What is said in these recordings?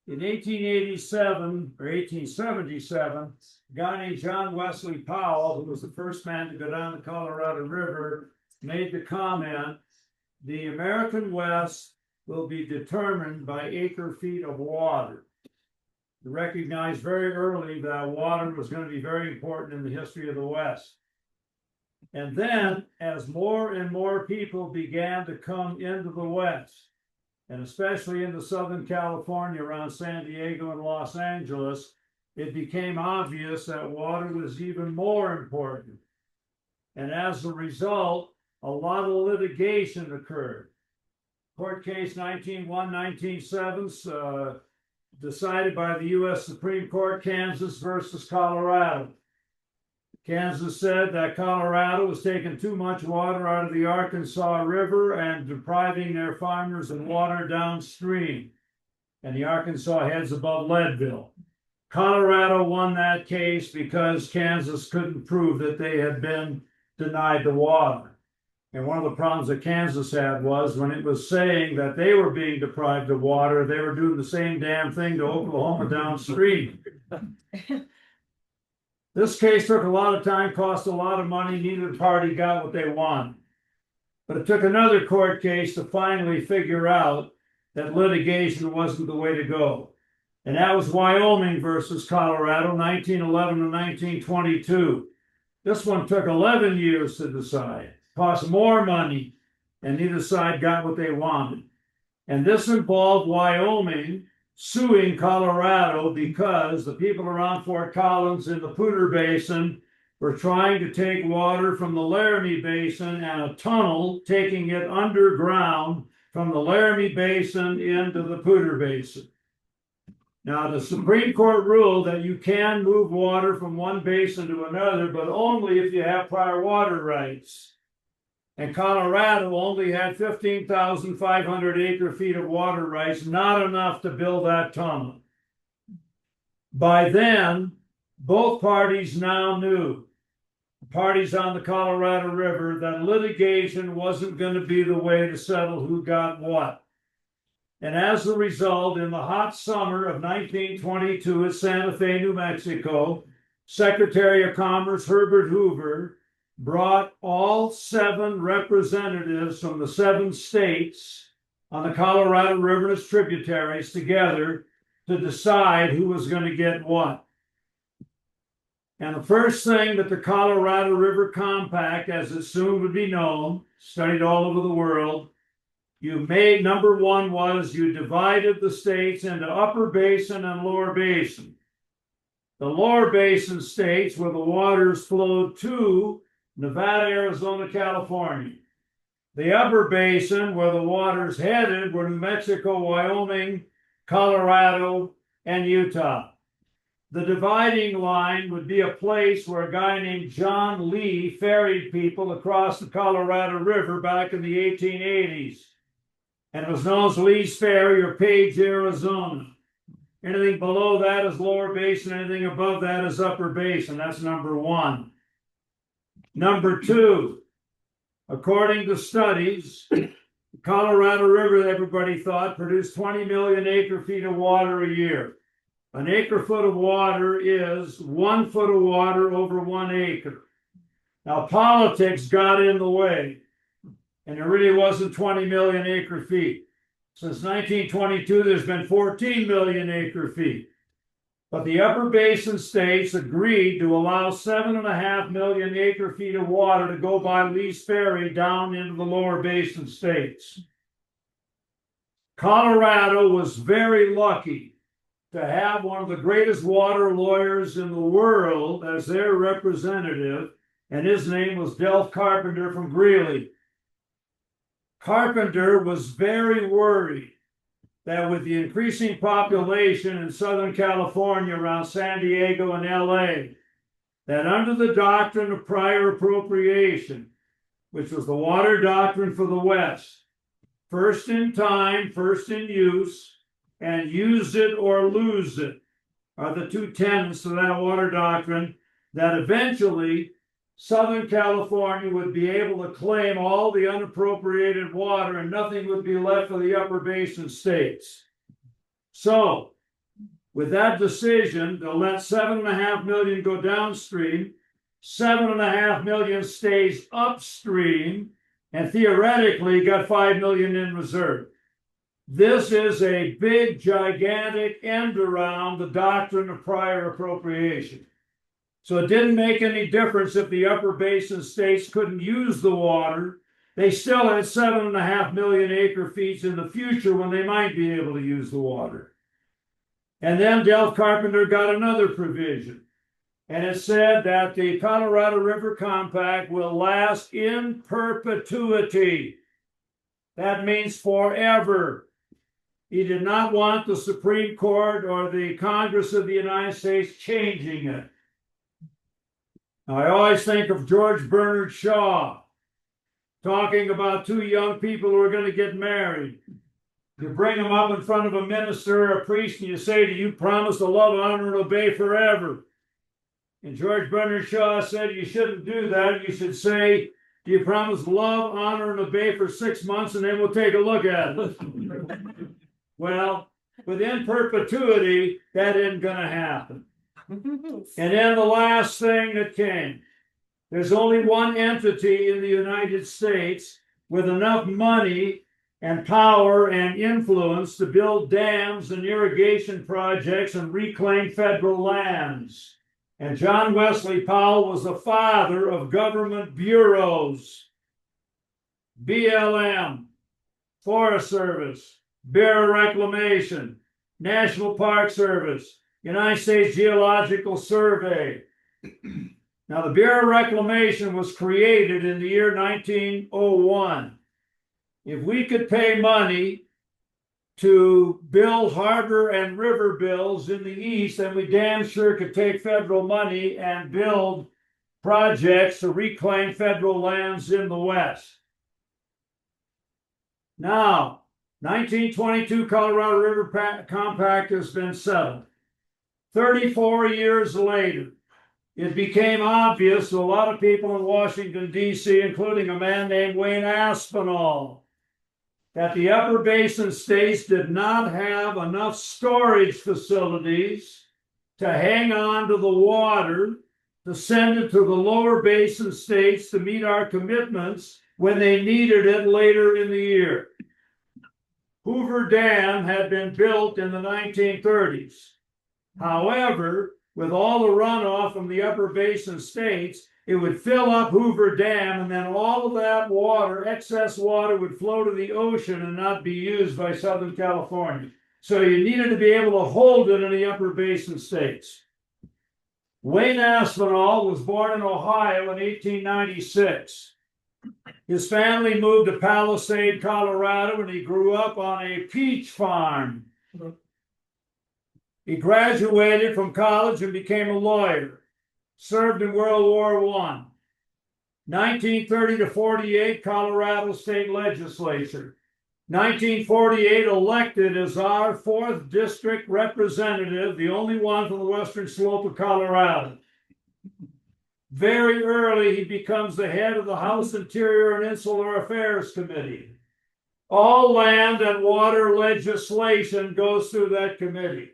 In 1887 or 1877, a guy named John Wesley Powell, who was the first man to go down the Colorado River, made the comment, the American West will be determined by acre feet of water. He recognized very early that water was going to be very important in the history of the West. And then, as more and more people began to come into the West, and especially into Southern California around San Diego and Los Angeles, it became obvious that water was even more important. And as a result, a lot of litigation occurred. Court case 1901-1907, decided by the U.S. Supreme Court, Kansas versus Colorado. Kansas said that Colorado was taking too much water out of the Arkansas River and depriving their farmers of water downstream. And the Arkansas heads above Leadville. Colorado won that case because Kansas couldn't prove that they had been denied the water. And one of the problems that Kansas had was when it was saying that they were being deprived of water, they were doing the same damn thing to Oklahoma downstream. This case took a lot of time, cost a lot of money, neither party got what they wanted. But it took another court case to finally figure out that litigation wasn't the way to go. And that was Wyoming versus Colorado, 1911 to 1922. This one took 11 years to decide, cost more money, and neither side got what they wanted. And this involved Wyoming suing Colorado because the people around Fort Collins in the Poudre Basin were trying to take water from the Laramie Basin and a tunnel, taking it underground from the Laramie Basin into the Poudre Basin. Now, the Supreme Court ruled that you can move water from one basin to another, but only if you have prior water rights. And Colorado only had 15,500 acre feet of water rights, not enough to build that tunnel. By then, both parties now knew, parties on the Colorado River, that litigation wasn't going to be the way to settle who got what. And as a result, in the hot summer of 1922 at Santa Fe, New Mexico, Secretary of Commerce Herbert Hoover brought all 7 representatives from the 7 states on the Colorado River and its tributaries together to decide who was going to get what. And the first thing that the Colorado River Compact, as it soon would be known, studied all over the world, you made, number one was you divided the states into upper basin and lower basin. The lower basin states where the waters flowed to Nevada, Arizona, California. The upper basin where the waters headed were New Mexico, Wyoming, Colorado, and Utah. The dividing line would be a place where a guy named John Lee ferried people across the Colorado River back in the 1880s. And it was known as Lee's Ferry or Page, Arizona. Anything below that is lower basin, anything above that is upper basin. That's number one. Number two, according to studies, the Colorado River, everybody thought, produced 20 million acre feet of water a year. An acre foot of water is 1 foot of water over 1 acre. Now, politics got in the way, and there really wasn't 20 million acre feet. Since 1922, there's been 14 million acre feet. But the upper basin states agreed to allow 7.5 million acre feet of water to go by Lee's Ferry down into the lower basin states. Colorado was very lucky to have one of the greatest water lawyers in the world as their representative, and his name was Delph Carpenter from Greeley. Carpenter was very worried that with the increasing population in Southern California around San Diego and LA, that under the doctrine of prior appropriation, which was the water doctrine for the West, first in time, first in use, and use it or lose it are the two tenets of that water doctrine, that eventually Southern California would be able to claim all the unappropriated water and nothing would be left for the upper basin states. So With that decision, they'll let 7.5 million go downstream, 7.5 million stays upstream, and theoretically got 5 million in reserve. This is a big, gigantic end around the doctrine of prior appropriation. So it didn't make any difference if the upper basin states couldn't use the water. They still had 7.5 million acre feet in the future when they might be able to use the water. And then Del Carpenter got another provision. And it said that the Colorado River Compact will last in perpetuity. That means forever. He did not want the Supreme Court or the Congress of the United States changing it. Now, I always think of George Bernard Shaw talking about two young people who are going to get married. You bring them up in front of a minister or a priest and you say, do you promise to love, honor, and obey forever? And George Bernard Shaw said you shouldn't do that. You should say, do you promise love, honor, and obey for 6 months, and then we'll take a look at it. Well, within perpetuity, that isn't going to happen. And then the last thing that came, there's only one entity in the United States with enough money and power and influence to build dams and irrigation projects and reclaim federal lands. And John Wesley Powell was the father of government bureaus. BLM, Forest Service, Bureau of Reclamation, National Park Service, United States Geological Survey. Now, the Bureau of Reclamation was created in the year 1901. If we could pay money to build harbor and river bills in the east, then we damn sure could take federal money and build projects to reclaim federal lands in the west. Now, 1922 Colorado River Compact has been settled. 34 years later, it became obvious to a lot of people in Washington, D.C., including a man named Duane Aspinall, that the upper basin states did not have enough storage facilities to hang on to the water, to send it to the lower basin states to meet our commitments when they needed it later in the year. Hoover Dam had been built in the 1930s. However, with all the runoff from the upper basin states, it would fill up Hoover Dam, and then all of that water, excess water, would flow to the ocean and not be used by Southern California. So you needed to be able to hold it in the upper basin states. Duane Aspinall was born in Ohio in 1896. His family moved to Palisade, Colorado, and he grew up on a peach farm. He graduated from college and became a lawyer. Served in World War I. 1930 to 48, Colorado State Legislature. 1948, elected as our 4th District Representative, the only one from the western slope of Colorado. Very early, he becomes the head of the House Interior and Insular Affairs Committee. All land and water legislation goes through that committee.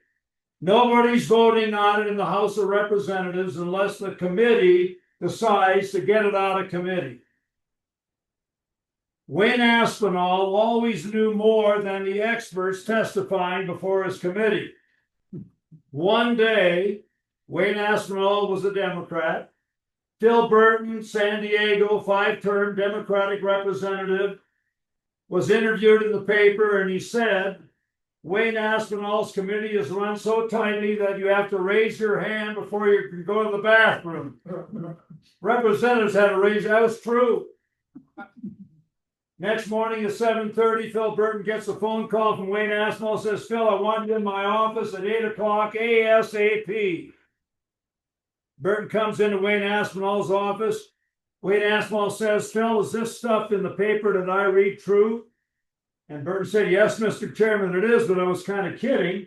Nobody's voting on it in the House of Representatives unless the committee decides to get it out of committee. Duane Aspinall always knew more than the experts testifying before his committee. One day, Duane Aspinall was a Democrat. Phil Burton, San Diego, 5-term Democratic representative, was interviewed in the paper, and he said, Duane Aspinall's committee is run so tightly that you have to raise your hand before you can go to the bathroom. Representatives had to raise, that was true. Next morning at 7:30, Phil Burton gets a phone call from Duane Aspinall, says, Phil, I want you in my office at 8 o'clock ASAP. Burton comes into Duane Aspinall's office. Duane Aspinall says, Phil, is this stuff in the paper that I read true? And Burton said, yes, Mr. Chairman, it is, but I was kind of kidding.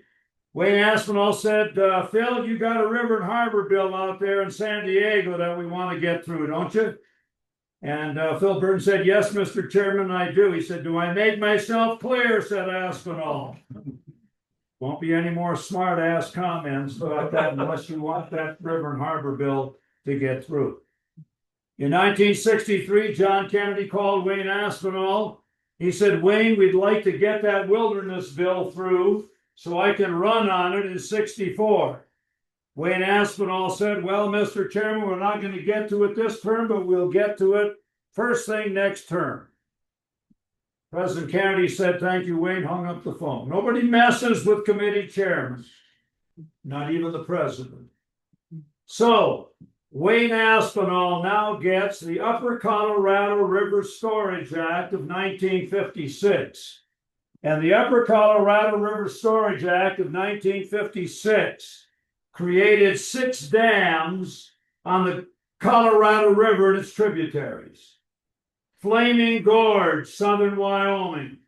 Duane Aspinall said, Phil, you got a river and harbor bill out there in San Diego that we want to get through, don't you? And Phil Burton said, yes, Mr. Chairman, I do. He said, do I make myself clear, said Aspinall. Won't be any more smart ass comments about that unless you want that river and harbor bill to get through. In 1963, John Kennedy called Wayne Aspinall. He said, Wayne, we'd like to get that wilderness bill through so I can run on it in 64. Wayne Aspinall said, well, Mr. Chairman, we're not going to get to it this term, but we'll get to it first thing next term. President Kennedy said, thank you, Wayne, hung up the phone. Nobody messes with committee chairmen, not even the president. So Wayne Aspinall now gets the Upper Colorado River Storage Act of 1956. And the Upper Colorado River Storage Act of 1956 created 6 dams on the Colorado River and its tributaries. Flaming Gorge, southern Wyoming.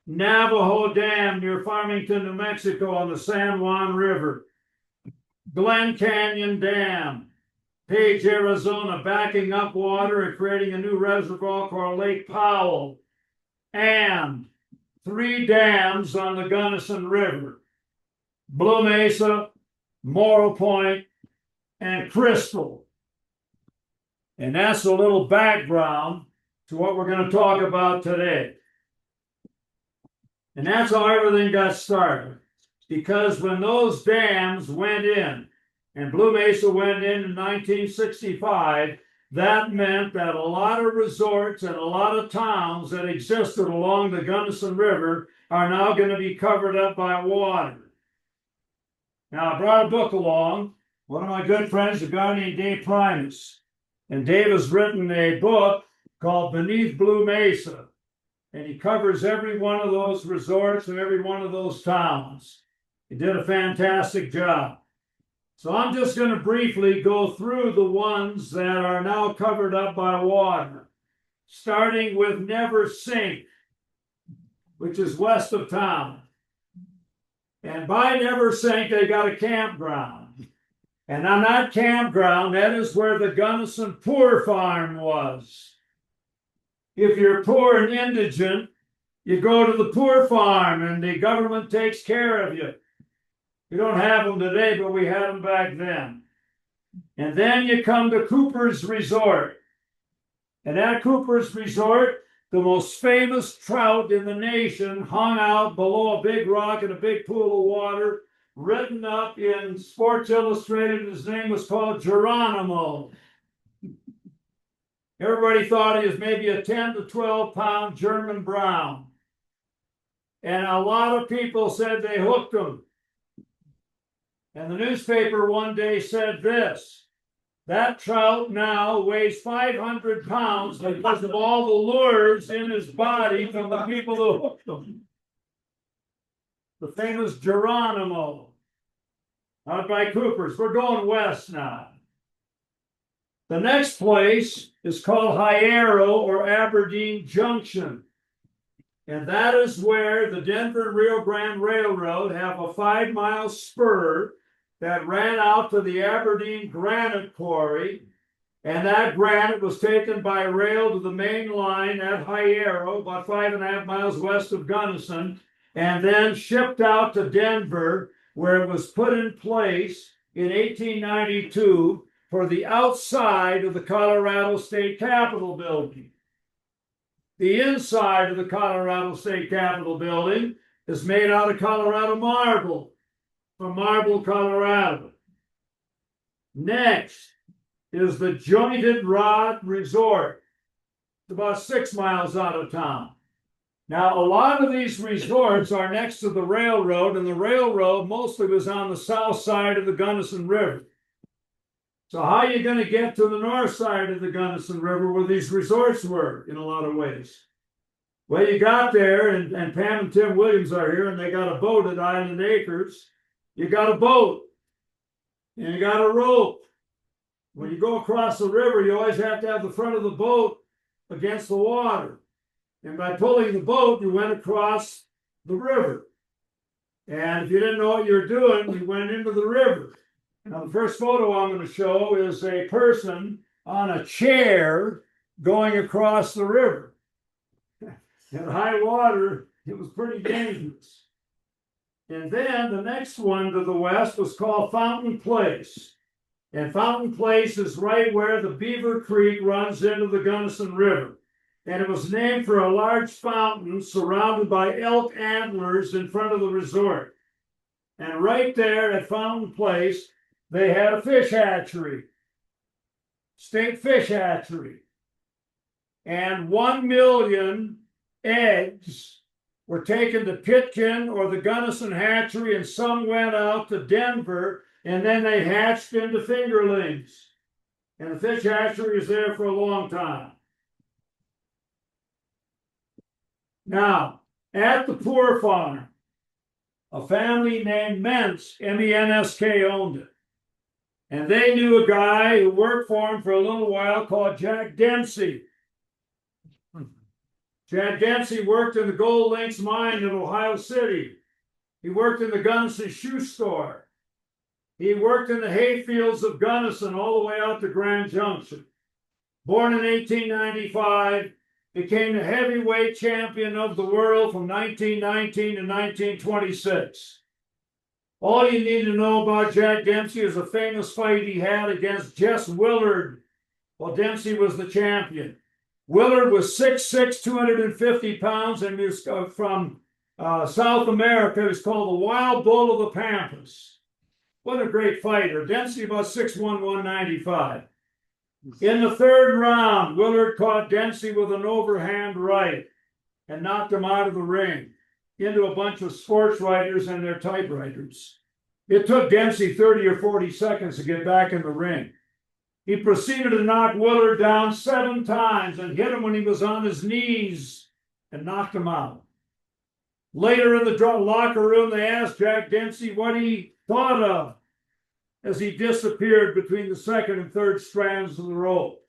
Navajo Dam near Farmington, New Mexico on the San Juan River. Glen Canyon Dam, Page, Arizona, backing up water and creating a new reservoir called Lake Powell. And 3 dams on the Gunnison River. Blue Mesa, Morro Point, and Crystal. And that's a little background to what we're going to talk about today. And that's how everything got started. Because when those dams went in, and Blue Mesa went in 1965, that meant that a lot of resorts and a lot of towns that existed along the Gunnison River are now going to be covered up by water. Now, I brought a book along. One of my good friends, a guy named Dave Primus. And Dave has written a book called Beneath Blue Mesa. And he covers every one of those resorts and every one of those towns. He did a fantastic job. So I'm just going to briefly go through the ones that are now covered up by water. Starting with Never Sink, which is west of town. And by Never Sink, they got a campground. And on that campground, that is where the Gunnison Poor Farm was. If you're poor and indigent, you go to the poor farm and the government takes care of you. We don't have them today, but we had them back then. And then you come to Cooper's Resort. And at Cooper's Resort, the most famous trout in the nation hung out below a big rock in a big pool of water. Written up in Sports Illustrated, his name was called Geronimo. Everybody thought he was maybe a 10 to 12 pound German brown. And a lot of people said they hooked him. And the newspaper one day said this, that trout now weighs 500 pounds because of all the lures in his body from the people who hooked him. The famous Geronimo, out by Cooper's. We're going west now. The next place is called Hierro or Aberdeen Junction. And that is where the Denver and Rio Grande Railroad have a 5-mile spur that ran out to the Aberdeen Granite Quarry. And that granite was taken by rail to the main line at Hierro, about 5.5 miles west of Gunnison, and then shipped out to Denver, where it was put in place in 1892 for the outside of the Colorado State Capitol building. The inside of the Colorado State Capitol building is made out of Colorado marble, from Marble, Colorado. Next is the Jointed Rod Resort. It's about 6 miles out of town. Now, a lot of these resorts are next to the railroad, and the railroad mostly was on the south side of the Gunnison River. So how are you going to get to the north side of the Gunnison River where these resorts were in a lot of ways? Well, you got there, and Pam and Tim Williams are here, and they got a boat at Island Acres. You got a boat, and you got a rope. When you go across the river, you always have to have the front of the boat against the water. And by pulling the boat, you went across the river. And if you didn't know what you were doing, you went into the river. Now, the first photo I'm going to show is a person on a chair going across the river. At high water, it was pretty dangerous. And then the next one to the west was called Fountain Place. And Fountain Place is right where the Beaver Creek runs into the Gunnison River. And it was named for a large fountain surrounded by elk antlers in front of the resort. And right there at Fountain Place, they had a fish hatchery, state fish hatchery. And 1 million eggs were taken to Pitkin or the Gunnison hatchery, and some went out to Denver, and then they hatched into fingerlings. And the fish hatchery was there for a long time. Now, at the Poor Farm, a family named Mensk, M-E-N-S-K, owned it. And they knew a guy who worked for him for a little while called Jack Dempsey. Jack Dempsey worked in the Gold Links mine in Ohio City. He worked in the Gunnison shoe store. He worked in the hayfields of Gunnison all the way out to Grand Junction. Born in 1895, became the heavyweight champion of the world from 1919 to 1926. All you need to know about Jack Dempsey is a famous fight he had against Jess Willard while Dempsey was the champion. Willard was 6'6", 250 pounds, and he was from South America. He was called the Wild Bull of the Pampas. What a great fighter. Dempsey about 6'1", 195. In the third round, Willard caught Dempsey with an overhand right and knocked him out of the ring into a bunch of sports writers and their typewriters. It took Dempsey 30 or 40 seconds to get back in the ring. He proceeded to knock Willard down 7 times and hit him when he was on his knees and knocked him out. Later in the locker room, they asked Jack Dempsey what he thought of as he disappeared between the second and third strands of the rope.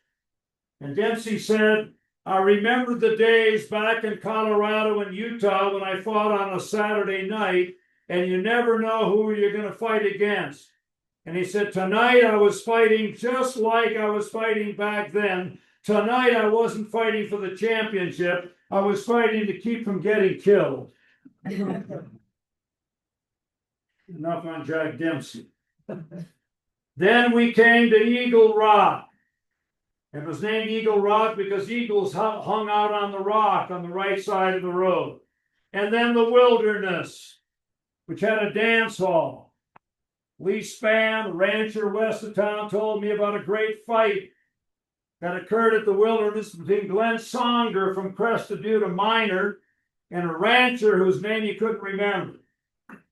And Dempsey said, "I remember the days back in Colorado and Utah when I fought on a Saturday night, and you never know who you're going to fight against." And he said, "Tonight I was fighting just like I was fighting back then. Tonight I wasn't fighting for the championship. I was fighting to keep from getting killed." Enough on Jack Dempsey. Then we came to Eagle Rock. It was named Eagle Rock because eagles hung out on the rock on the right side of the road. And then the Wilderness, which had a dance hall. Lee Spann, a rancher west of town, told me about a great fight that occurred at the Wilderness between Glenn Songer from Crested Butte, a miner, and a rancher whose name he couldn't remember.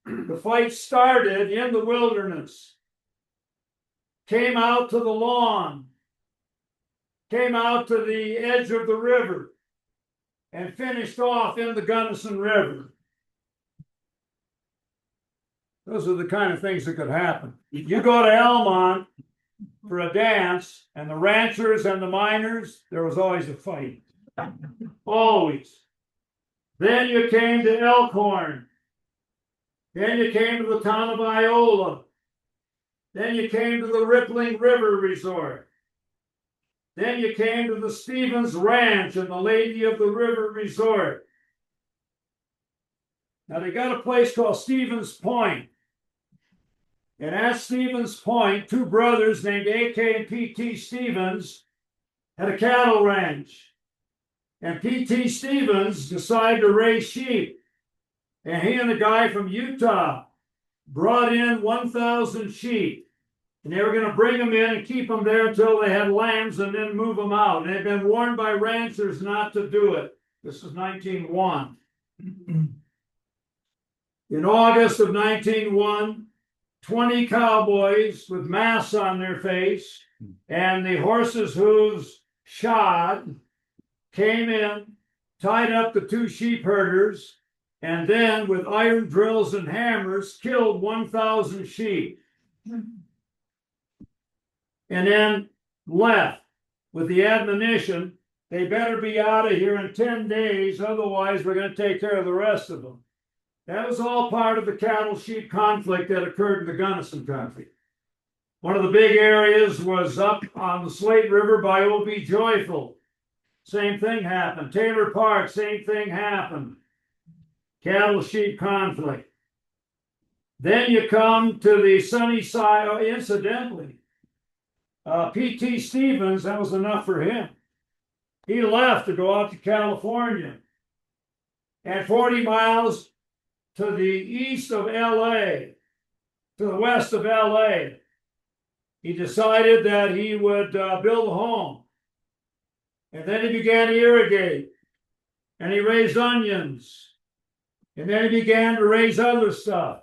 The fight started in the Wilderness, came out to the lawn, came out to the edge of the river, and finished off in the Gunnison River. Those are the kind of things that could happen. You go to Elmont for a dance, and the ranchers and the miners, there was always a fight. Always. Then you came to Elkhorn. Then you came to the town of Iola. Then you came to the Rippling River Resort. Then you came to the Stevens Ranch and the Lady of the River Resort. Now they got a place called Stevens Point. And at Stevens Point, 2 brothers named A.K. and P.T. Stevens had a cattle ranch. And P.T. Stevens decided to raise sheep. And he and a guy from Utah brought in 1,000 sheep. And they were going to bring them in and keep them there until they had lambs and then move them out. And they'd been warned by ranchers not to do it. This is 1901. In August of 1901, 20 cowboys with masks on their face and the horses' hooves shod came in, tied up the 2 sheep herders, and then with iron drills and hammers killed 1,000 sheep. And then left with the admonition, they better be out of here in 10 days, otherwise we're going to take care of the rest of them. That was all part of the cattle-sheep conflict that occurred in the Gunnison country. One of the big areas was up on the Slate River by O.B. Joyful. Same thing happened. Taylor Park, same thing happened. Cattle-sheep conflict. Then you come to the sunny side. Oh, incidentally, P.T. Stevens, that was enough for him. He left to go out to California. And 40 miles to the east of L.A., to the west of L.A., he decided that he would build a home. And then he began to irrigate. And he raised onions. And then he began to raise other stuff.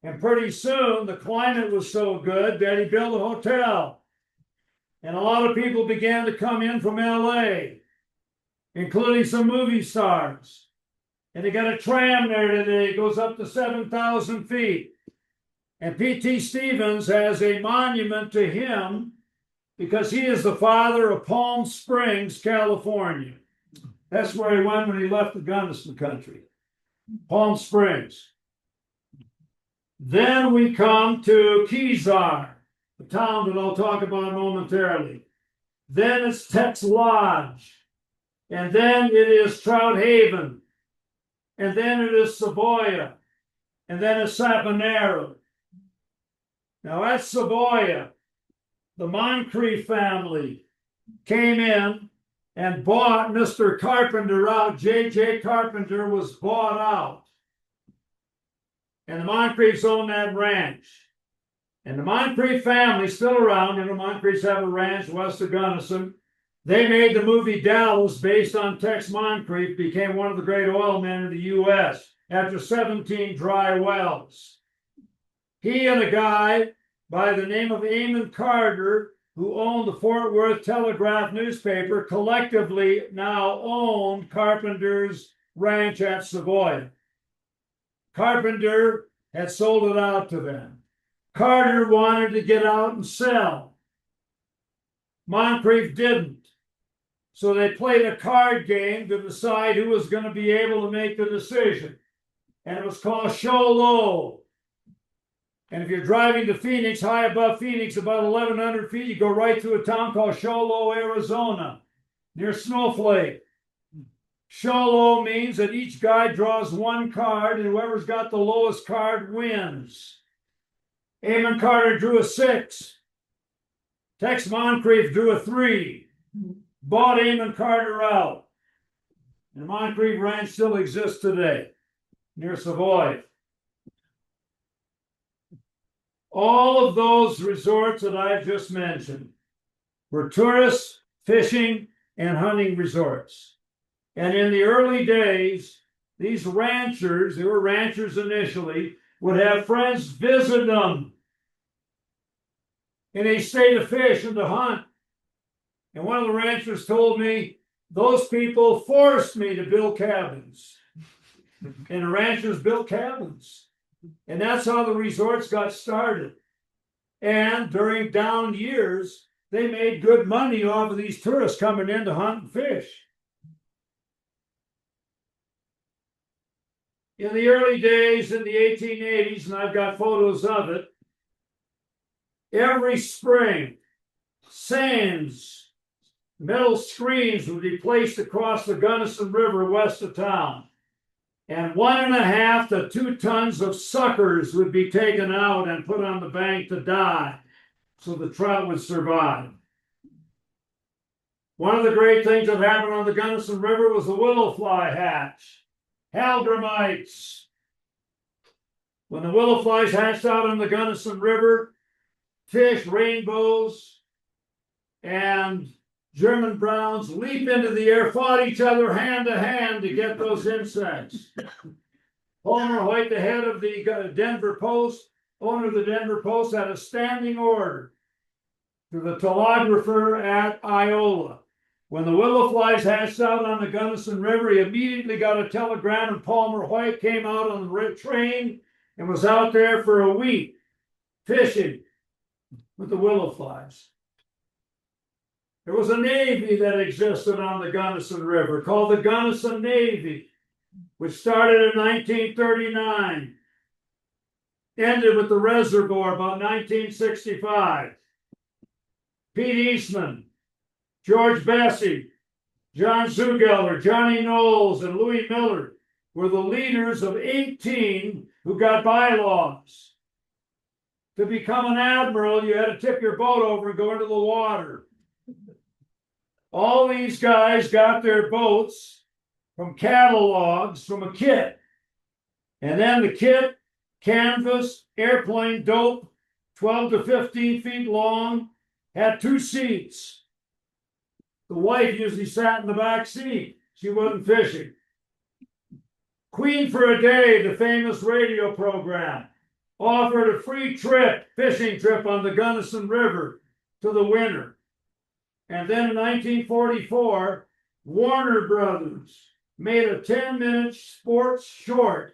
And pretty soon, the climate was so good that he built a hotel. And a lot of people began to come in from LA, including some movie stars. And they got a tram there today. It goes up to 7,000 feet. And P.T. Stevens has a monument to him because he is the father of Palm Springs, California. That's where he went when he left the Gunnison country. Palm Springs. Then we come to Kezar, the town that I'll talk about momentarily. Then it's Tex Lodge. And then it is Trout Haven. And then it is Savoia. And then it's Saponara. Now at Savoia, the Moncrief family came in and bought Mr. Carpenter out. J.J. Carpenter was bought out. And the Moncriefs owned that ranch. And the Moncrief family, still around, the Moncriefs have a ranch west of Gunnison. They made the movie Dallas based on Tex Moncrief, became one of the great oil men in the U.S. after 17 dry wells. He and a guy by the name of Amon Carter, who owned the Fort Worth Telegraph newspaper, collectively now owned Carpenter's ranch at Savoia. Carpenter had sold it out to them. Carter wanted to get out and sell. Moncrief didn't. So they played a card game to decide who was going to be able to make the decision. And it was called Show Low. And if you're driving to Phoenix, high above Phoenix, about 1,100 feet, you go right through a town called Show Low, Arizona, near Snowflake. Show Low means that each guy draws one card, and whoever's got the lowest card wins. Amon Carter drew a 6. Tex Moncrief drew a 3. Bought Amon Carter out. And the Moncrief Ranch still exists today, near Savoy. All of those resorts that I've just mentioned were tourist, fishing, and hunting resorts. And in the early days, these ranchers, they were ranchers initially, would have friends visit them. And they stayed to fish and to hunt. And one of the ranchers told me, those people forced me to build cabins. And the ranchers built cabins. And that's how the resorts got started. And during down years, they made good money off of these tourists coming in to hunt and fish. In the early days, in the 1880s, and I've got photos of it, every spring, sands, metal screens would be placed across the Gunnison River west of town. And 1.5 to 2 tons of suckers would be taken out and put on the bank to die so the trout would survive. One of the great things that happened on the Gunnison River was the willow fly hatch. Haldromites. When the willow flies hatched out on the Gunnison River, fish, rainbows, and German browns leap into the air, fought each other hand to hand to get those insects. Palmer Hoyt, the head of the Denver Post, owner of the Denver Post, had a standing order to the telegrapher at Iola. When the willow flies hatched out on the Gunnison River, he immediately got a telegram, and Palmer Hoyt came out on the train and was out there for a week fishing with the willow flies. There was a navy that existed on the Gunnison River called the Gunnison Navy, which started in 1939, ended with the reservoir about 1965. Pete Eastman, George Bessie, John Zugeller, Johnny Knowles, and Louis Miller were the leaders of 18 who got bylaws. To become an admiral, you had to tip your boat over and go into the water. All these guys got their boats from catalogs from a kit. And then the kit, canvas, airplane dope, 12 to 15 feet long, had 2 seats. The wife usually sat in the back seat. She wasn't fishing. Queen for a Day, the famous radio program, offered a free fishing trip on the Gunnison River to the winner. And then in 1944, Warner Brothers made a 10-minute sports short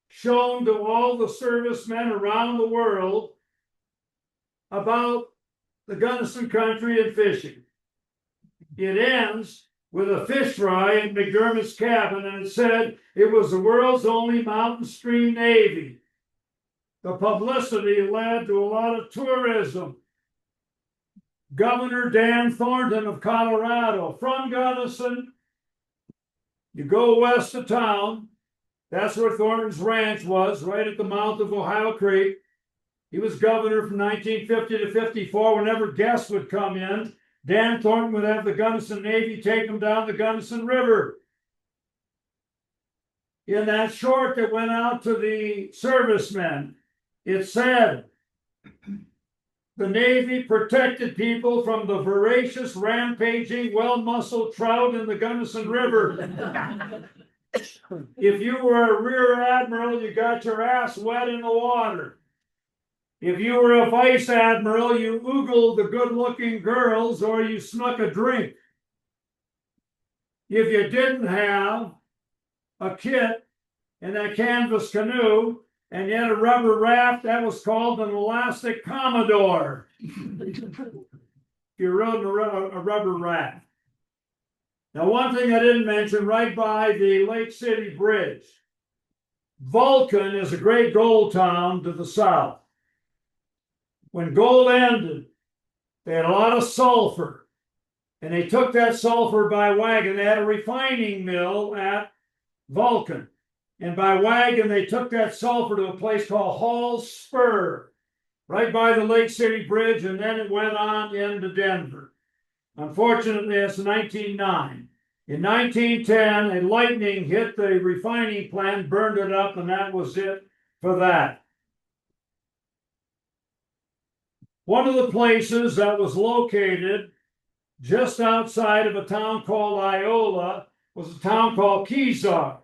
shown to all the servicemen around the world about the Gunnison country and fishing. It ends with a fish fry in McDermott's cabin, and it said it was the world's only mountain stream navy. The publicity led to a lot of tourism. Governor Dan Thornton of Colorado, from Gunnison, you go west of town, that's where Thornton's ranch was, right at the mouth of Ohio Creek. He was governor from 1950 to 54. Whenever guests would come in, Dan Thornton would have the Gunnison Navy take them down the Gunnison River. In that short that went out to the servicemen, it said, the Navy protected people from the voracious, rampaging, well-muscled trout in the Gunnison River. If you were a rear admiral, you got your ass wet in the water. If you were a vice admiral, you oogled the good-looking girls or you snuck a drink. If you didn't have a kit and a canvas canoe and you had a rubber raft, that was called an elastic Commodore. You rode a rubber raft. Now, one thing I didn't mention, right by the Lake City Bridge, Vulcan is a great gold town to the south. When gold ended, they had a lot of sulfur, and they took that sulfur by wagon. They had a refining mill at Vulcan, and by wagon they took that sulfur to a place called Hall's Spur, right by the Lake City Bridge, and then it went on into Denver. Unfortunately, it's 1909. In 1910, a lightning hit the refining plant, burned it up, and that was it for that. One of the places that was located just outside of a town called Iola was a town called Kezar.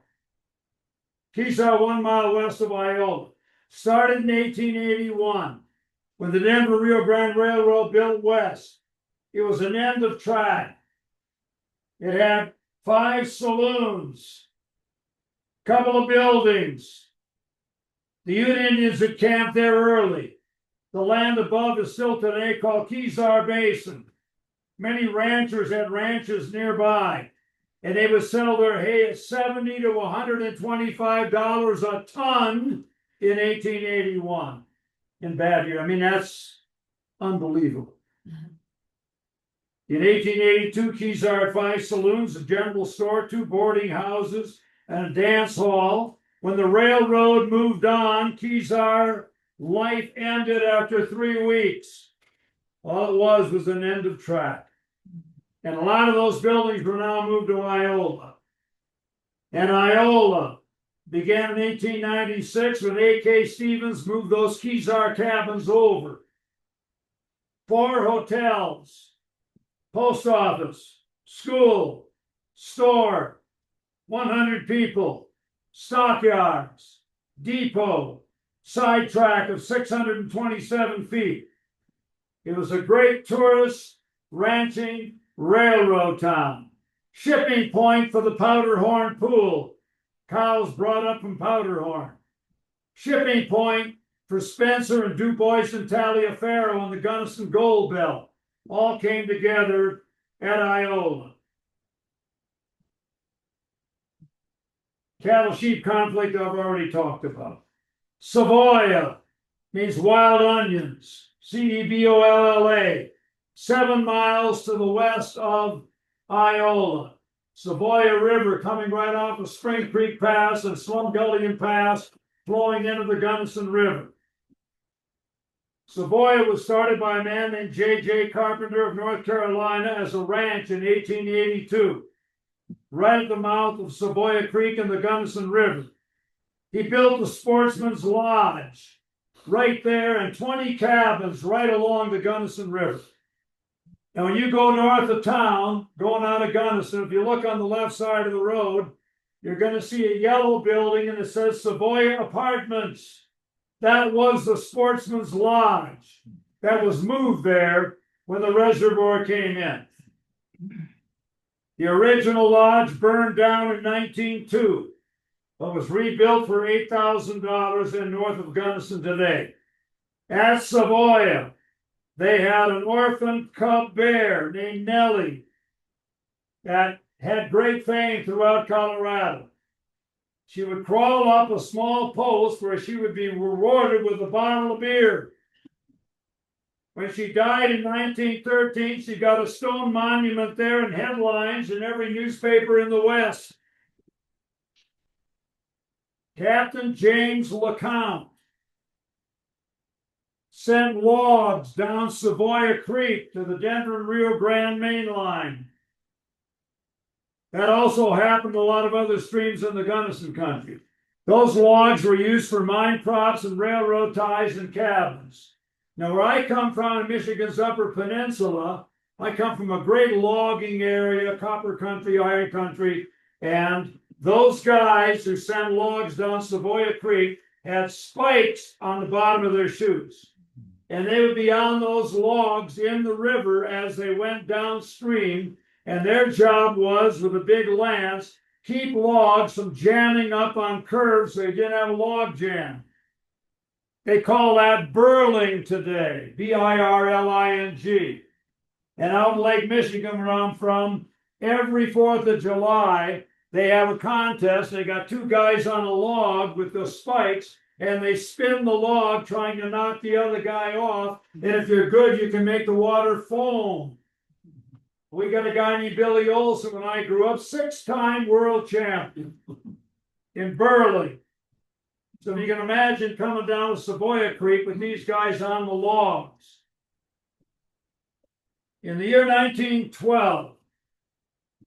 Kezar, 1 mile west of Iola. Started in 1881 when the Denver Rio Grande Railroad built west. It was an end of track. It had 5 saloons, a couple of buildings. The Ute Indians had camped there early. The land above is still today called Kezar Basin. Many ranchers had ranches nearby, and they would sell their hay at $70 to $125 a ton in 1881 in bad year. I mean, that's unbelievable. In 1882, Kezar had 5 saloons, a general store, 2 boarding houses, and a dance hall. When the railroad moved on, Kezar life ended after 3 weeks. All it was an end of track. And a lot of those buildings were now moved to Iola. And Iola began in 1896 when A.K. Stevens moved those Kezar cabins over. 4 hotels, post office, school, store, 100 people, stockyards, depot, sidetrack of 627 feet. It was a great tourist, ranching, railroad town. Shipping point for the Powderhorn Pool. Cows brought up from Powderhorn. Shipping point for Spencer and Du Bois and Taliaferro and the Gunnison Gold Belt. All came together at Iola. Cattle-sheep conflict I've already talked about. Savoia means wild onions, Cebolla, 7 miles to the west of Iola. Savoia River coming right off of Spring Creek Pass and Slumgullion Pass flowing into the Gunnison River. Savoia was started by a man named J.J. Carpenter of North Carolina as a ranch in 1882, right at the mouth of Savoia Creek and the Gunnison River. He built the Sportsman's Lodge right there and 20 cabins right along the Gunnison River. And when you go north of town, going out of Gunnison, if you look on the left side of the road, you're going to see a yellow building and it says Savoia Apartments. That was the Sportsman's Lodge that was moved there when the reservoir came in. The original lodge burned down in 1902, but was rebuilt for $8,000 in north of Gunnison today. At Savoia, they had an orphan cub bear named Nellie that had great fame throughout Colorado. She would crawl up a small post where she would be rewarded with a bottle of beer. When she died in 1913, she got a stone monument there and headlines in every newspaper in the West. Captain James LeCount sent logs down Savoia Creek to the Denver and Rio Grande main line. That also happened to a lot of other streams in the Gunnison country. Those logs were used for mine props and railroad ties and cabins. Now, where I come from in Michigan's Upper Peninsula, I come from a great logging area, copper country, iron country, and those guys who sent logs down Savoia Creek had spikes on the bottom of their shoes. And they would be on those logs in the river as they went downstream. And their job was, with a big lance, keep logs from jamming up on curves so they didn't have a log jam. They call that burling today, B-I-R-L-I-N-G. And out in Lake Michigan, where I'm from, every 4th of July, they have a contest. They got two guys on a log with the spikes, and they spin the log trying to knock the other guy off. And if you're good, you can make the water foam. We got a guy named Billy Olson when I grew up, 6-time world champion in burling. So you can imagine coming down to Savoia Creek with these guys on the logs. In the year 1912,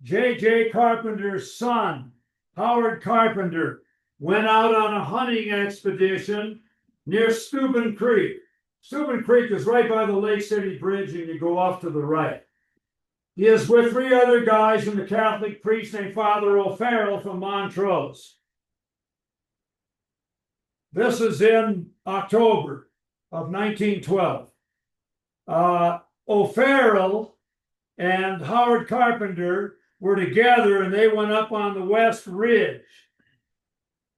J.J. Carpenter's son, Howard Carpenter, went out on a hunting expedition near Steuben Creek. Steuben Creek is right by the Lake City Bridge, and you go off to the right. He is with 3 other guys and a Catholic priest named Father O'Farrell from Montrose. This is in October of 1912. O'Farrell and Howard Carpenter were together and they went up on the West Ridge.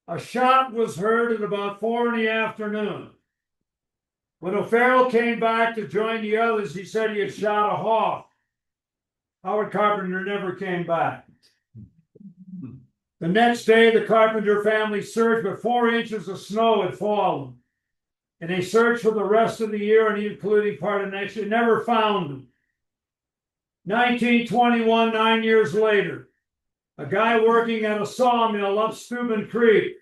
A shot was heard at about 4 in the afternoon. When O'Farrell came back to join the others, he said he had shot a hawk. Howard Carpenter never came back. The next day, the Carpenter family searched, but 4 inches of snow had fallen. And they searched for the rest of the year, and including part of next year, never found them. 1921, 9 years later, a guy working at a sawmill up Steuben Creek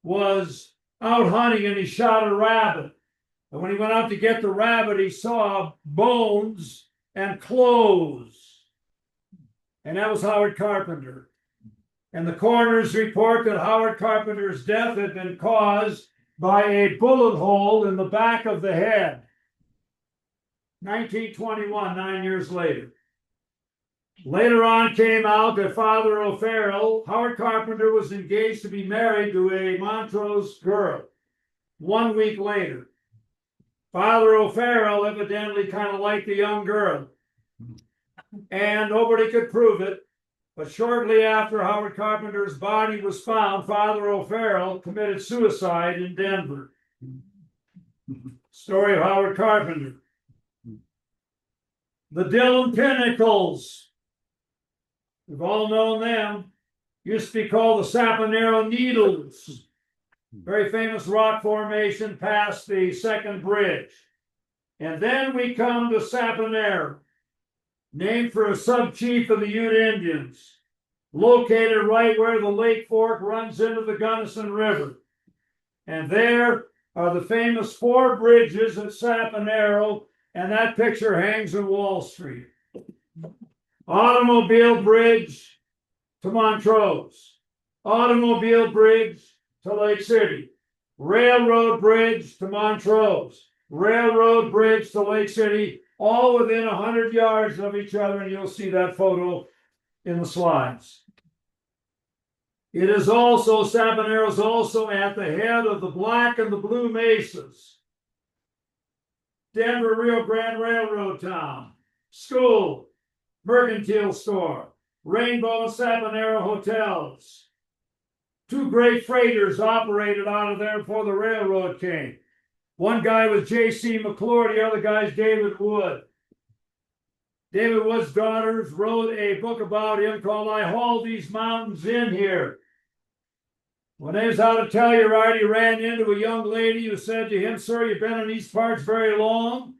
was out hunting and he shot a rabbit. And when he went out to get the rabbit, he saw bones and clothes. And that was Howard Carpenter. And the coroner's report that Howard Carpenter's death had been caused by a bullet hole in the back of the head. 1921, 9 years later. Later on came out that Father O'Farrell, Howard Carpenter, was engaged to be married to a Montrose girl. 1 week later, Father O'Farrell evidently kind of liked the young girl. And nobody could prove it. But shortly after Howard Carpenter's body was found, Father O'Farrell committed suicide in Denver. Story of Howard Carpenter. The Dillon Pinnacles. We've all known them. Used to be called the Saponero Needles. Very famous rock formation past the second bridge. And then we come to Saponero, named for a sub-chief of the Ute Indians, located right where the Lake Fork runs into the Gunnison River. And there are the famous 4 bridges at Aspinall, and that picture hangs in Wall Street. Automobile bridge to Montrose, automobile bridge to Lake City, railroad bridge to Montrose, railroad bridge to Lake City, all within 100 yards of each other, and you'll see that photo in the slides. It is also, Aspinall is also at the head of the Black and the Blue Mesas. Denver Rio Grande Railroad town, school, mercantile store, Rainbow and Aspinall hotels. 2 great freighters operated out of there before the railroad came. One guy was J.C. McClure, the other guy's David Wood. David Wood's daughters wrote a book about him called I Hauled These Mountains In Here. When he was out of Telluride, he ran into a young lady who said to him, "Sir, you've been in these parts very long?"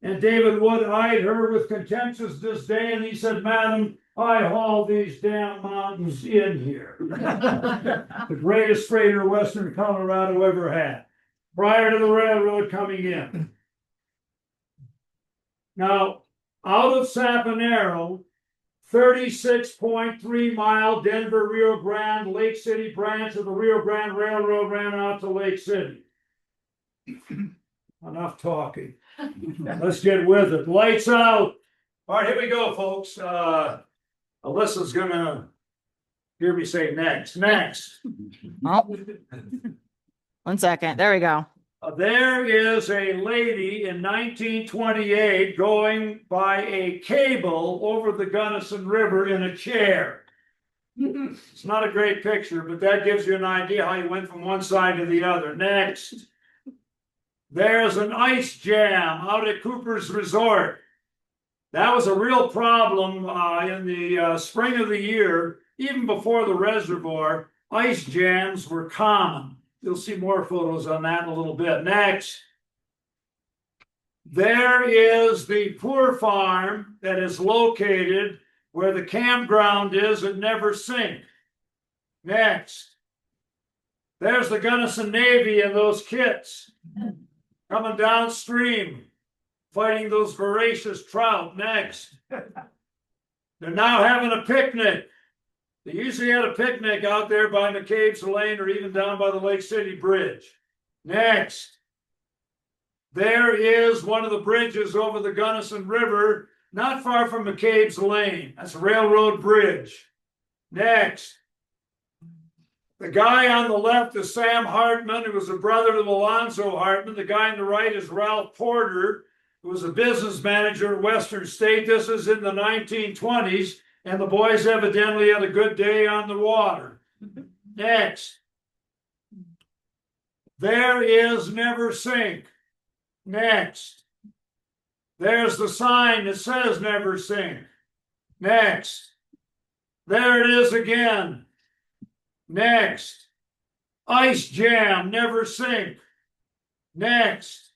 And David Wood eyed her with contemptuous disdain, and he said, "Madam, I haul these damn mountains in here." The greatest freighter Western Colorado ever had, prior to the railroad coming in. Now, out of Aspinall, 36.3-mile Denver Rio Grande Lake City branch of the Rio Grande Railroad ran out to Lake City. Enough talking. Let's get with it. Lights out. All right, here we go, folks. Alyssa's gonna hear me say next. Next. Oh. 1 second. There we go. There is a lady in 1928 going by a cable over the Gunnison River in a chair. It's not a great picture, but that gives you an idea how you went from one side to the other. Next. There's an ice jam out at Cooper's Resort. That was a real problem in the spring of the year. Even before the reservoir, ice jams were common. You'll see more photos on that in a little bit. Next. There is the Poor Farm that is located where the campground is at Never Sink. Next. There's the Gunnison Navy and those kits coming downstream, fighting those voracious trout. Next. They're now having a picnic. They usually had a picnic out there by McCabe's Lane or even down by the Lake City Bridge. Next. There is one of the bridges over the Gunnison River, not far from McCabe's Lane. That's a railroad bridge. Next. The guy on the left is Sam Hartman, who was a brother to Alonzo Hartman. The guy on the right is Ralph Porter, who was a business manager at Western State. This is in the 1920s. And the boys evidently had a good day on the water. Next. There is Never Sink. Next. There's the sign that says Never Sink. Next. There it is again. Next. Ice jam, never sink. Next.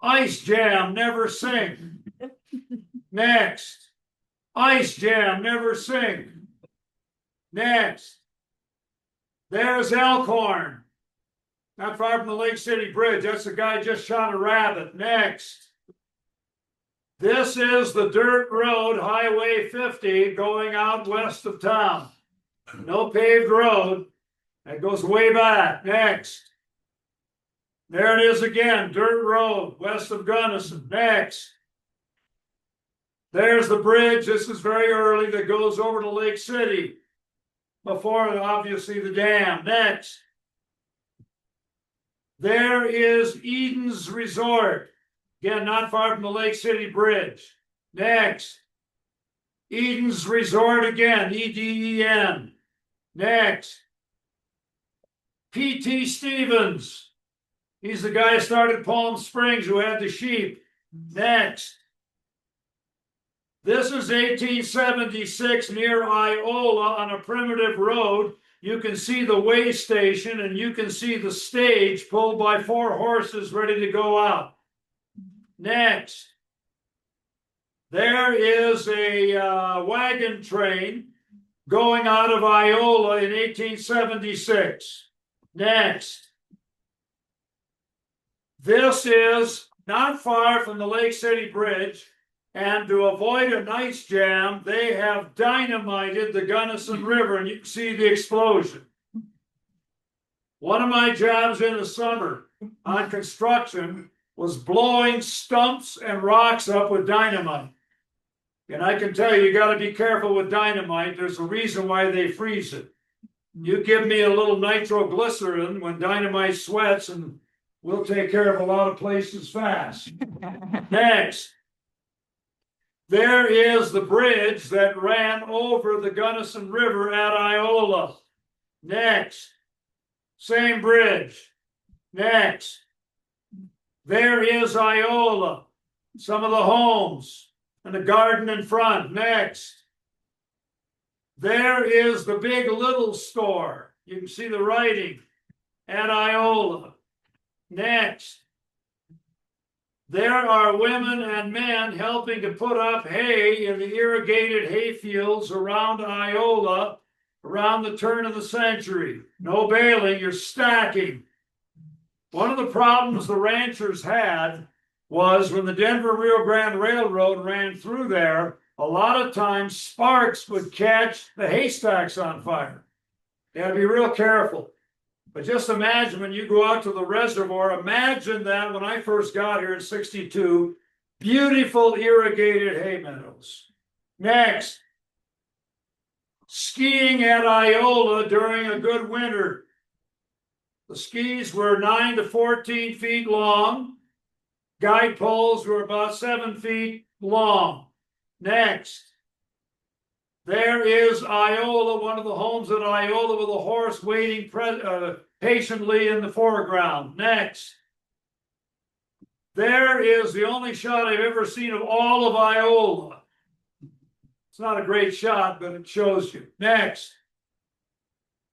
Ice jam, never sink. Next. Ice jam, never sink. Next. There's Elkhorn. Not far from the Lake City Bridge. That's the guy just shot a rabbit. Next. This is the dirt road, Highway 50, going out west of town. No paved road. That goes way back. Next. There it is again, dirt road, west of Gunnison. Next. There's the bridge. This is very early that goes over to Lake City. Before, obviously, the dam. Next. There is Eden's Resort. Again, not far from the Lake City Bridge. Next. Eden's Resort again, E-D-E-N. Next. P.T. Stevens. He's the guy who started Palm Springs who had the sheep. Next. This is 1876 near Iola on a primitive road. You can see the way station and you can see the stage pulled by 4 horses ready to go out. Next. There is a wagon train going out of Iola in 1876. Next. This is not far from the Lake City Bridge, and to avoid an ice jam, they have dynamited the Gunnison River, and you can see the explosion. One of my jobs in the summer on construction was blowing stumps and rocks up with dynamite. And I can tell you, you got to be careful with dynamite. There's a reason why they freeze it. You give me a little nitroglycerin when dynamite sweats, and we'll take care of a lot of places fast. Next, there is the bridge that ran over the Gunnison River at Iola. Next, same bridge. Next, there is Iola, some of the homes and the garden in front. Next, there is the Big Little store. You can see the writing at Iola. Next, there are women and men helping to put up hay in the irrigated hay fields around Iola around the turn of the century. No baling, you're stacking. One of the problems the ranchers had was when the Denver Rio Grande Railroad ran through there, a lot of times sparks would catch the haystacks on fire. You had to be real careful. But just imagine when you go out to the reservoir, imagine that when I first got here in '62, beautiful irrigated hay meadows. Next, skiing at Iola during a good winter. The skis were 9 to 14 feet long. Guide poles were about 7 feet long. Next, there is Iola, one of the homes at Iola with a horse waiting patiently in the foreground. Next, there is the only shot I've ever seen of all of Iola. It's not a great shot, but it shows you. Next,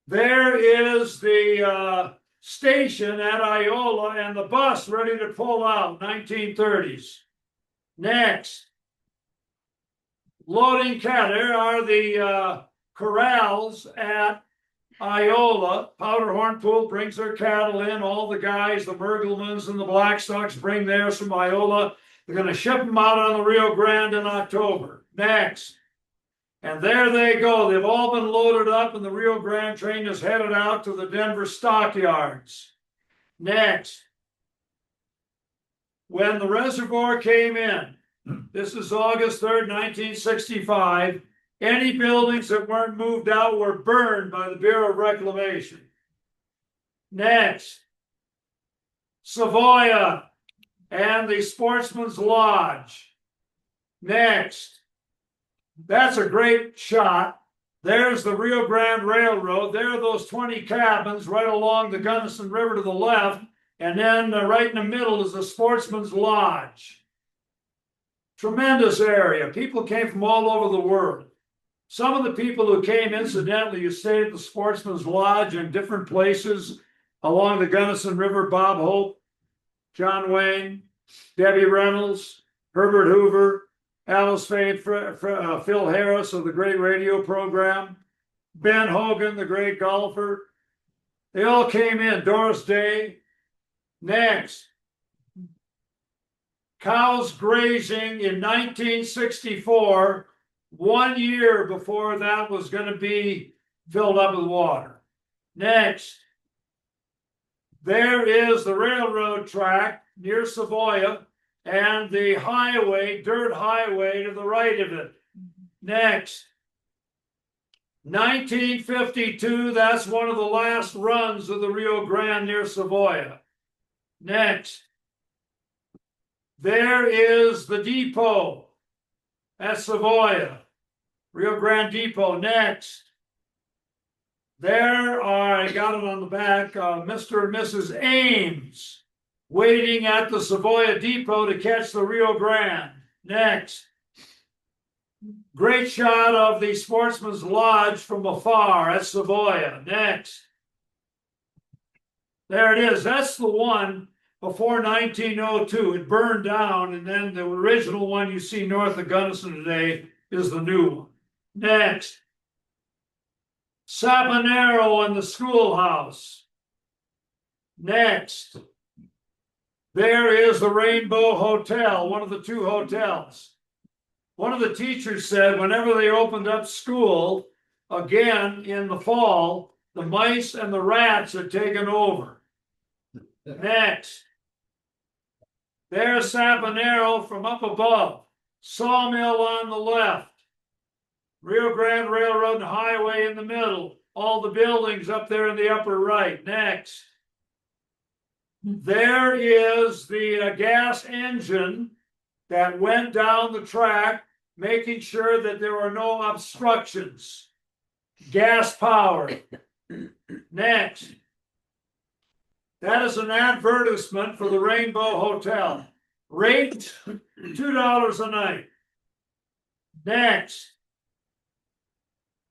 there is the station at Iola and the bus ready to pull out, 1930s. Next, loading cattle. There are the corrals at Iola. Powderhorn Pool brings their cattle in. All the guys, the Mergelmans and the Blackstocks, bring theirs from Iola. They're going to ship them out on the Rio Grande in October. Next. And there they go. They've all been loaded up, and the Rio Grande train is headed out to the Denver stockyards. Next. When the reservoir came in, this is August 3rd, 1965, any buildings that weren't moved out were burned by the Bureau of Reclamation. Next, Savoya and the Sportsman's Lodge. Next, that's a great shot. There's the Rio Grande Railroad. There are those 20 cabins right along the Gunnison River to the left, and then right in the middle is the Sportsman's Lodge. Tremendous area. People came from all over the world. Some of the people who came incidentally, you stayed at the Sportsman's Lodge in different places along the Gunnison River. Bob Hope, John Wayne, Debbie Reynolds, Herbert Hoover, Alice Faye, Phil Harris of the great radio program, Ben Hogan, the great golfer. They all came in. Doris Day. Next. Cows grazing in 1964, 1 year before that was going to be filled up with water. Next, there is the railroad track near Savoya and the highway, dirt highway to the right of it. Next, 1952, that's one of the last runs of the Rio Grande near Savoya. Next, there is the depot at Savoya, Rio Grande Depot. Next, there are, I got it on the back, Mr. and Mrs. Ames waiting at the Savoya Depot to catch the Rio Grande. Next, great shot of the Sportsman's Lodge from afar at Savoya. Next, there it is. That's the one before 1902. It burned down, and then the original one you see north of Gunnison today is the new one. Next, Saponaro and the schoolhouse. Next, there is the Rainbow Hotel, one of the two hotels. One of the teachers said whenever they opened up school again in the fall, the mice and the rats had taken over. Next. There's Aspinall from up above. Sawmill on the left. Rio Grande Railroad and Highway in the middle. All the buildings up there in the upper right. Next. There is the gas engine that went down the track, making sure that there were no obstructions. Gas power. Next. That is an advertisement for the Rainbow Hotel. Rate $2 a night. Next.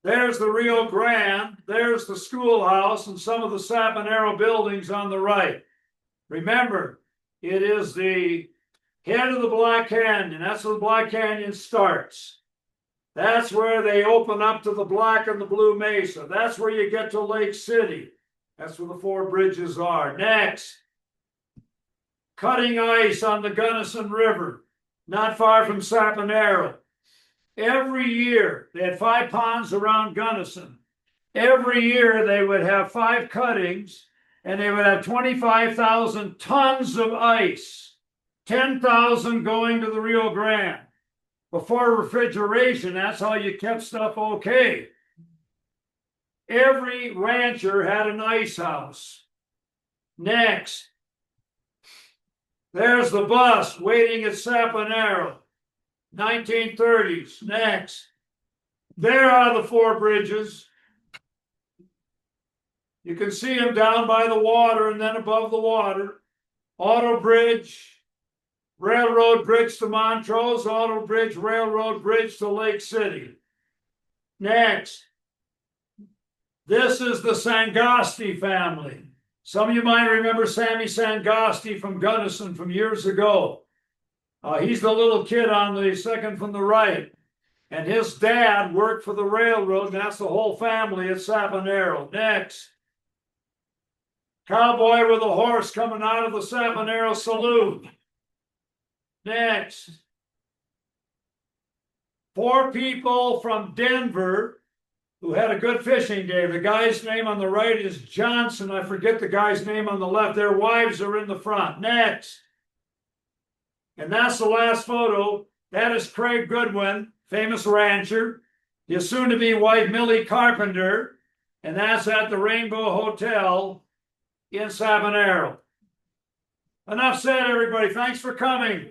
There's the Rio Grande. There's the schoolhouse and some of the Aspinall buildings on the right. Remember, it is the head of the Black Canyon. That's where the Black Canyon starts. That's where they open up to the Black and the Blue Mesa. That's where you get to Lake City. That's where the four bridges are. Next. Cutting ice on the Gunnison River, not far from Aspinall. Every year, they had 5 ponds around Gunnison. Every year, they would have 5 cuttings, and they would have 25,000 tons of ice, 10,000 going to the Rio Grande. Before refrigeration, that's how you kept stuff okay. Every rancher had an ice house. Next. There's the bus waiting at Aspinall. 1930s. Next. There are the 4 bridges. You can see them down by the water and then above the water. Auto Bridge, Railroad Bridge to Montrose, Auto Bridge, Railroad Bridge to Lake City. Next. This is the Sangosti family. Some of you might remember Sammy Sangosti from Gunnison from years ago. He's the little kid on the second from the right. And his dad worked for the railroad, and that's the whole family at Aspinall. Next. Cowboy with a horse coming out of the Aspinall Saloon. Next. 4 people from Denver who had a good fishing day. The guy's name on the right is Johnson. I forget the guy's name on the left. Their wives are in the front. Next. And that's the last photo. That is Craig Goodwin, famous rancher. His soon-to-be wife, Millie Carpenter. And that's at the Rainbow Hotel in Aspinall. Enough said, everybody. Thanks for coming.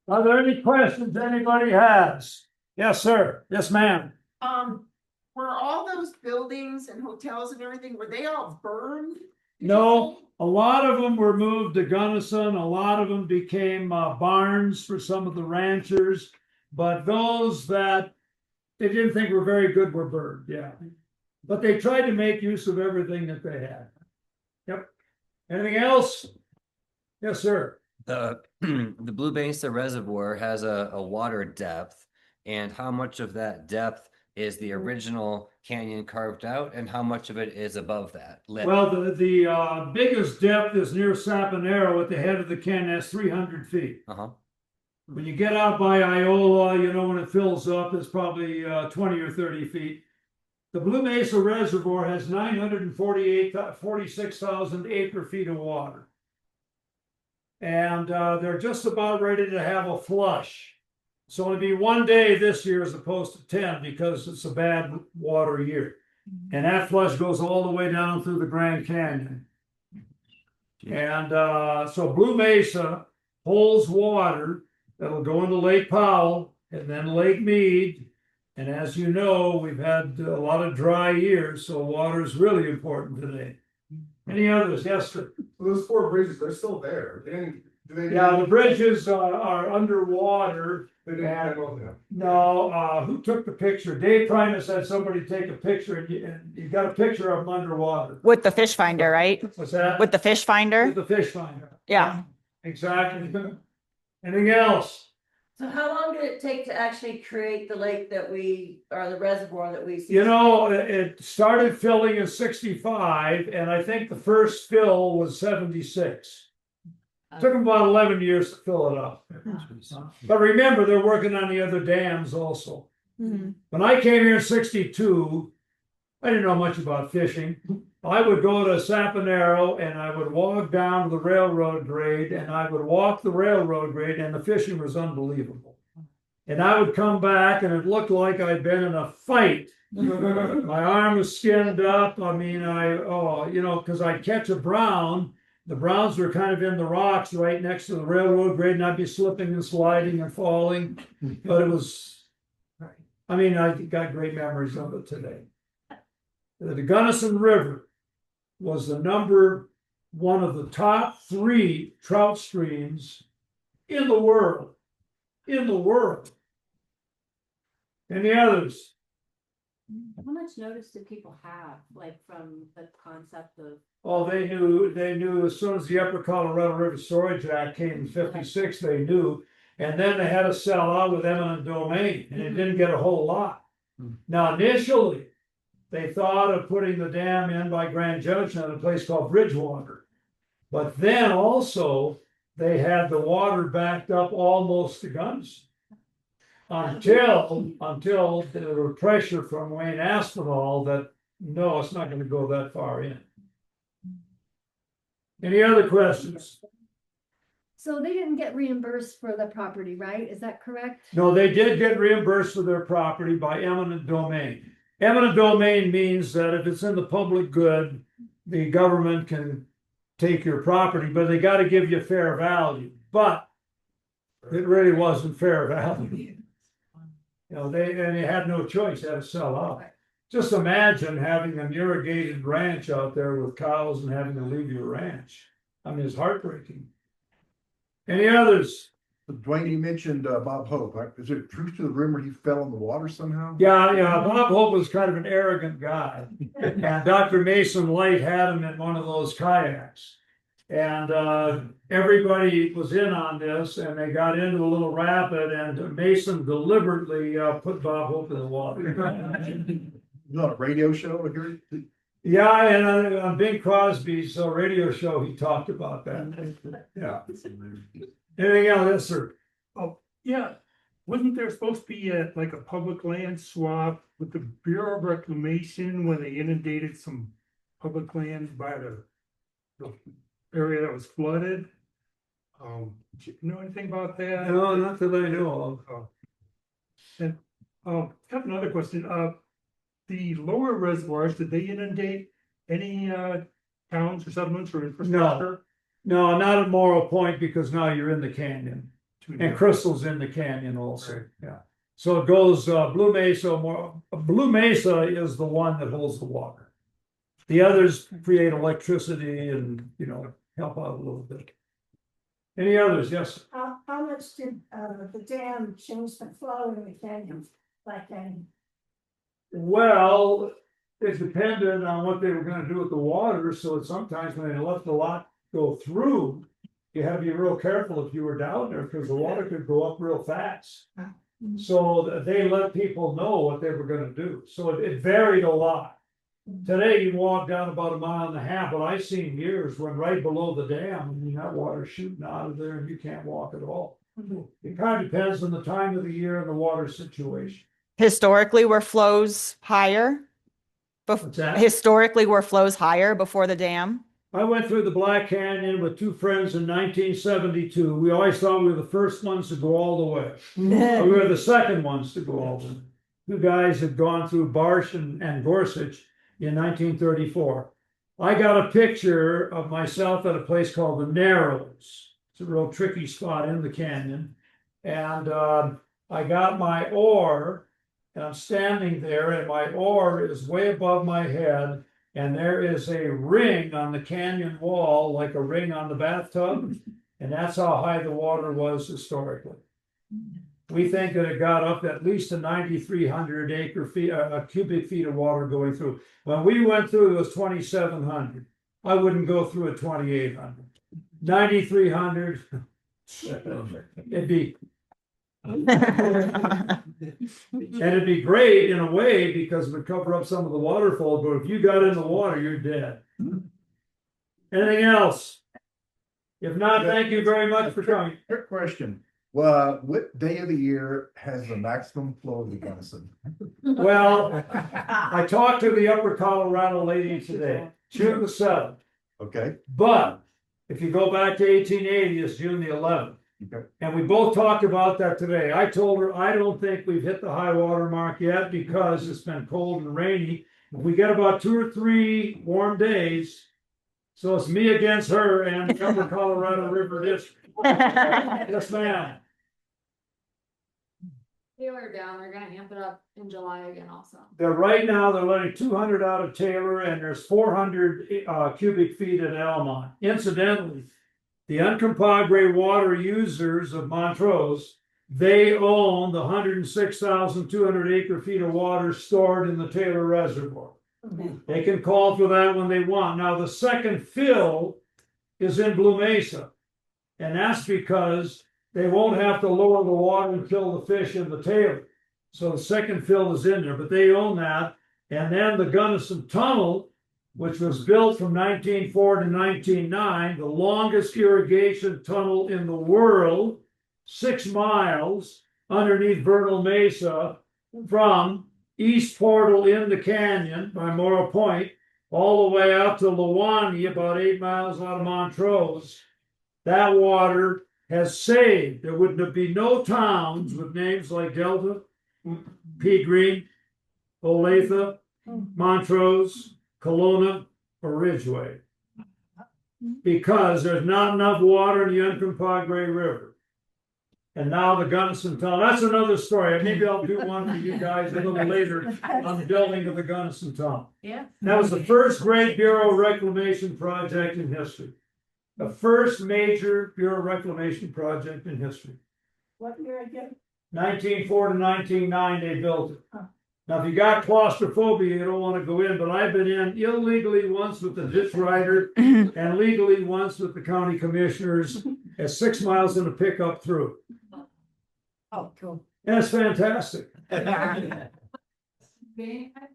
Are there any questions anybody has? Yes, sir. Yes, ma'am. Were all those buildings and hotels and everything, were they all burned? No, a lot of them were moved to Gunnison. A lot of them became barns for some of the ranchers. But those that they didn't think were very good were burned, yeah. But they tried to make use of everything that they had. Yep. Anything else? Yes, sir. The Blue Mesa Reservoir has a water depth, and how much of that depth is the original canyon carved out, and how much of it is above that? Well, the biggest depth is near Aspinall at the head of the canyon. That's 300 feet. When you get out by Iola, you know, when it fills up, it's probably 20 or 30 feet. The Blue Mesa Reservoir has 46,000 acre feet of water. And they're just about ready to have a flush. So it'll be 1 day this year as opposed to 10 because it's a bad water year. And that flush goes all the way down through the Grand Canyon. And so Blue Mesa holds water that'll go into Lake Powell and then Lake Mead. And as you know, we've had a lot of dry years, so water is really important today. Any others? Yes, sir. Those 4 bridges, they're still there. Yeah, the bridges are underwater. They didn't have them. No, who took the picture? Dave Primus had somebody take a picture, and you got a picture of them underwater. With the fish finder, right? What's that? With the fish finder? With the fish finder. Yeah. Exactly. Anything else? So how long did it take to actually create the lake that or the reservoir that we see? You know, it started filling in 65, and I think the first fill was 76. Took them about 11 years to fill it up. But remember, they're working on the other dams also. Mhm. When I came here in 62, I didn't know much about fishing. I would go to Aspinall and I would walk down the railroad grade and I would walk the railroad grade and the fishing was unbelievable. And I would come back and it looked like I'd been in a fight. My arm was skinned up. I mean, because I'd catch a brown. The browns were kind of in the rocks right next to the railroad grade and I'd be slipping and sliding and falling. But it was, I got great memories of it today. The Gunnison River was the number one of the top 3 trout streams in the world. In the world. Any others? How much notice do people have, like from the concept of? Oh, they knew as soon as the Upper Colorado River Storage Act came in 56, they knew. And then they had to sell out with eminent domain, and it didn't get a whole lot. Now, initially, they thought of putting the dam in by Grand Junction at a place called Bridgewater. But then also, they had the water backed up almost to Gunnison. Until there was pressure from Wayne Aspinall that, no, it's not gonna go that far in. Any other questions? So they didn't get reimbursed for the property, right? Is that correct? No, they did get reimbursed for their property by eminent domain. Eminent domain means that if it's in the public good, the government can take your property, but they gotta give you fair value. But it really wasn't fair value. They had no choice, they had to sell out. Just imagine having an irrigated ranch out there with cows and having to leave your ranch. I mean, it's heartbreaking. Any others? Duane, you mentioned Bob Hope. Is it truth to the rumor he fell in the water somehow? Yeah, Bob Hope was kind of an arrogant guy. And Dr. Mason Light had him in one of those kayaks. And everybody was in on this and they got into a little rapid and Mason deliberately put Bob Hope in the water. You on a radio show here? Yeah, and on Bing Crosby's radio show, he talked about that. Yeah. Anything else, yes, sir? Oh, yeah, wasn't there supposed to be like a public land swap with the Bureau of Reclamation when they inundated some public land by the area that was flooded? Do you know anything about that? No, not that I know of. And have another question. The lower reservoirs, did they inundate any towns or settlements or infrastructure? No, not at Morrow Point because now you're in the canyon. And Crystal's in the canyon also. Okay. Yeah. So it goes Blue Mesa. Blue Mesa is the one that holds the water. The others create electricity and help out a little bit. Any others? Yes. How much did the dam change the flow in the canyon? Well, it depended on what they were going to do with the water. So sometimes when they let the lot go through, you have to be real careful if you were down there because the water could go up real fast. So they let people know what they were going to do. So it varied a lot. Today you walk down about 1.5 miles, but I've seen years when right below the dam, that water's shooting out of there and you can't walk at all. It kind of depends on the time of the year and the water situation. Historically, were flows higher? What's that? Historically, were flows higher before the dam? I went through the Black Canyon with 2 friends in 1972. We always thought we were the first ones to go all the way. We were the second ones to go all the way. 2 guys had gone through Barsh and Gorsuch in 1934. I got a picture of myself at a place called the Narrows. It's a real tricky spot in the canyon. And I got my oar and I'm standing there and my oar is way above my head. And there is a ring on the canyon wall, like a ring on the bathtub. And that's how high the water was historically. We think that it got up at least to 9,300 cubic feet of water going through. When we went through, it was 2,700. I wouldn't go through at 2,800. 9,300, it'd be. And it'd be great in a way because it would cover up some of the waterfall, but if you got in the water, you're dead. Anything else? If not, thank you very much for coming. Quick question. Well, what day of the year has the maximum flow of the Gunnison? Well, I talked to the Upper Colorado lady today, June the 7th. Okay, But if you go back to 1880, it's June the 11th. okay. And we both talked about that today. I told her, I don't think we've hit the high water mark yet because it's been cold and rainy. If we get about 2 or 3 warm days, so it's me against her and the Upper Colorado River District. Yes, ma'am. Taylor down, they're gonna amp it up in July again also. Right now, they're letting 200 out of Taylor and there's 400 cubic feet at Almont. Incidentally, the Uncompahgre water users of Montrose, they own the 106,200 acre feet of water stored in the Taylor Reservoir. They can call for that when they want. Now, the second fill is in Blue Mesa. And that's because they won't have to lower the water and kill the fish in the Taylor. So the second fill is in there, but they own that. And then the Gunnison Tunnel, which was built from 1904 to 1909, the longest irrigation tunnel in the world, 6 miles underneath Vernal Mesa from East Portal in the canyon by Morro Point, all the way out to Lawani, about 8 miles out of Montrose. That water has saved. There would be no towns with names like Delta, Pea Green, Olathe, Montrose, Kelowna, or Ridgeway. Because there's not enough water in the Uncompahgre River. And now the Gunnison Tunnel, that's another story. Maybe I'll do one for you guys a little later on the building of the Gunnison Tunnel. Yeah. That was the first great Bureau of Reclamation project in history. The first major Bureau of Reclamation project in history. What year again? 1904 to 1909, they built it. Now, if you got claustrophobia, you don't want to go in, but I've been in illegally once with the ditch rider and legally once with the county commissioners at 6 miles in a pickup through. Oh, cool. And it's fantastic. I've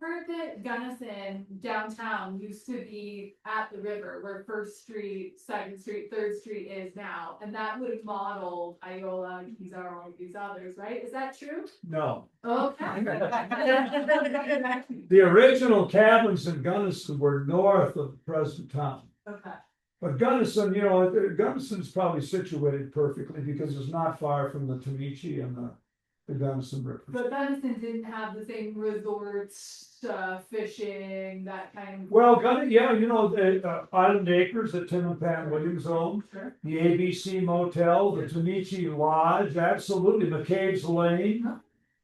heard that Gunnison downtown used to be at the river where First Street, Second Street, Third Street is now, and that would have modeled Iola, these are all these others, right? Is that true? No. Okay. The original cabins in Gunnison were north of the present town. Okay. But Gunnison, you know, Gunnison's probably situated perfectly because it's not far from the Tamichi and the Gunnison River. But Gunnison didn't have the same resorts, fishing, that kind of. Well, yeah, you know, the Island Acres that Tim and Pat Williams owned, Sure. the ABC Motel, the Tamichi Lodge, absolutely, McCabe's Lane.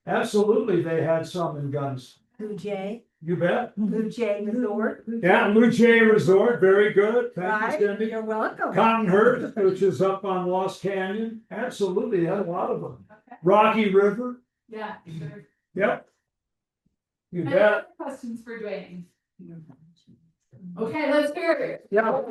Absolutely, they had some in Gunnison. Blue Jay, You bet. Blue Jay Resort. Yeah, Luce Resort, very good. Thank Right, you, Cindy. you're welcome. Cottonhurst, which is up on Lost Canyon. Absolutely, they had a lot of them. Okay. Rocky River. Yeah, sure. Yep. You Any bet. other questions for Duane? Okay, let's hear it. Yeah.